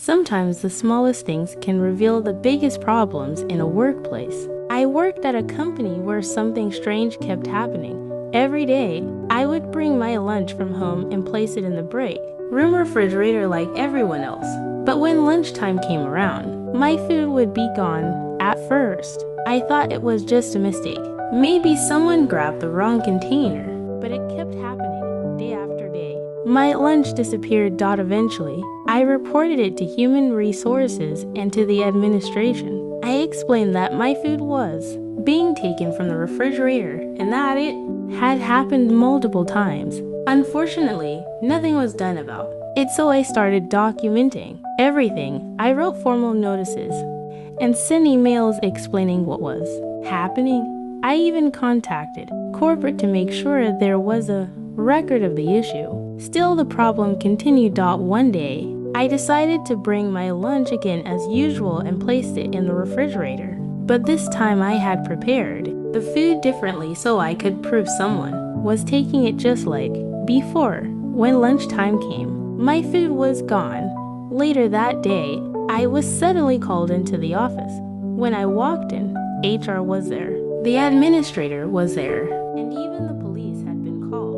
Sometimes the smallest things can reveal the biggest problems in a workplace. I worked at a company where something strange kept happening. Every day, I would bring my lunch from home and place it in the break room refrigerator like everyone else. But when lunchtime came around, my food would be gone. At first, I thought it was just a mistake. Maybe someone grabbed the wrong container, but it kept happening day after day. My lunch disappeared. Eventually, I reported it to human resources and to the administration. I explained that my food was being taken from the refrigerator and that it had happened multiple times. Unfortunately, nothing was done about it, so I started documenting everything. I wrote formal notices and sent emails explaining what was happening. I even contacted corporate to make sure there was a record of the issue. Still, the problem continued. One day, I decided to bring my lunch again as usual and placed it in the refrigerator. But this time I had prepared the food differently so I could prove someone was taking it just like before. When lunchtime came, my food was gone. Later that day, I was suddenly called into the office. When I walked in, HR was there. The administrator was there, and even the police had been called.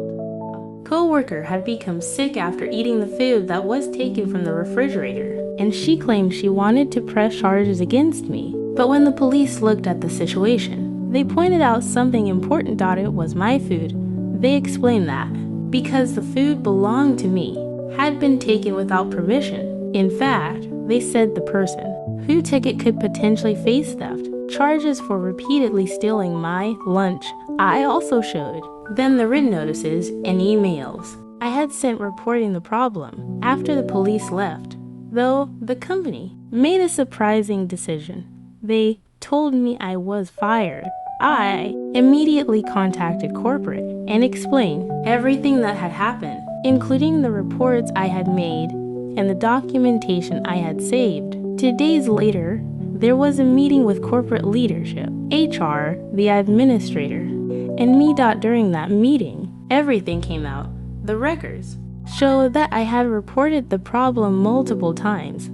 A coworker had become sick after eating the food that was taken from the refrigerator, and she claimed she wanted to press charges against me. But when the police looked at the situation, they pointed out something important. It was my food. They explained that because the food belonged to me, had been taken without permission. In fact, they said the person who took it could potentially face theft charges for repeatedly stealing my lunch. I also showed them the written notices and emails I had sent reporting the problem. After the police left, though, the company made a surprising decision. They told me I was fired. I immediately contacted corporate and explained everything that had happened, including the reports I had made and the documentation I had saved. 2 days later, there was a meeting with corporate leadership, HR, the administrator, and me. During that meeting, everything came out. The records showed that I had reported the problem multiple times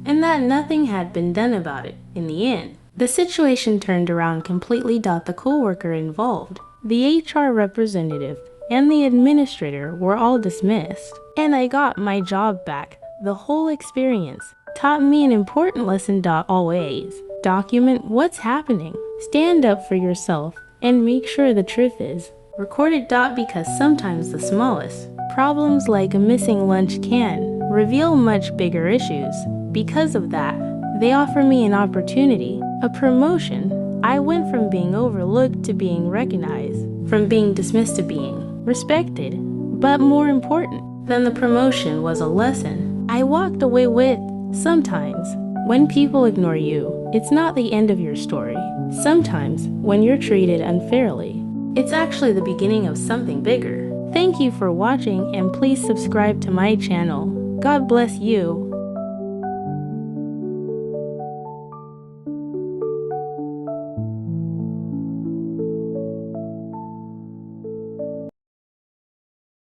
and that nothing had been done about it. In the end, the situation turned around completely. The coworker involved, the HR representative, and the administrator were all dismissed, and I got my job back. The whole experience taught me an important lesson. Always document what's happening, stand up for yourself, and make sure the truth is recorded. Because sometimes the smallest problems like a missing lunch can reveal much bigger issues. Because of that, they offer me an opportunity, a promotion. I went from being overlooked to being recognized, from being dismissed to being respected. But more important than the promotion was a lesson I walked away with. Sometimes, when people ignore you, it's not the end of your story. Sometimes, when you're treated unfairly, it's actually the beginning of something bigger. Thank you for watching, and please subscribe to my channel. God bless you.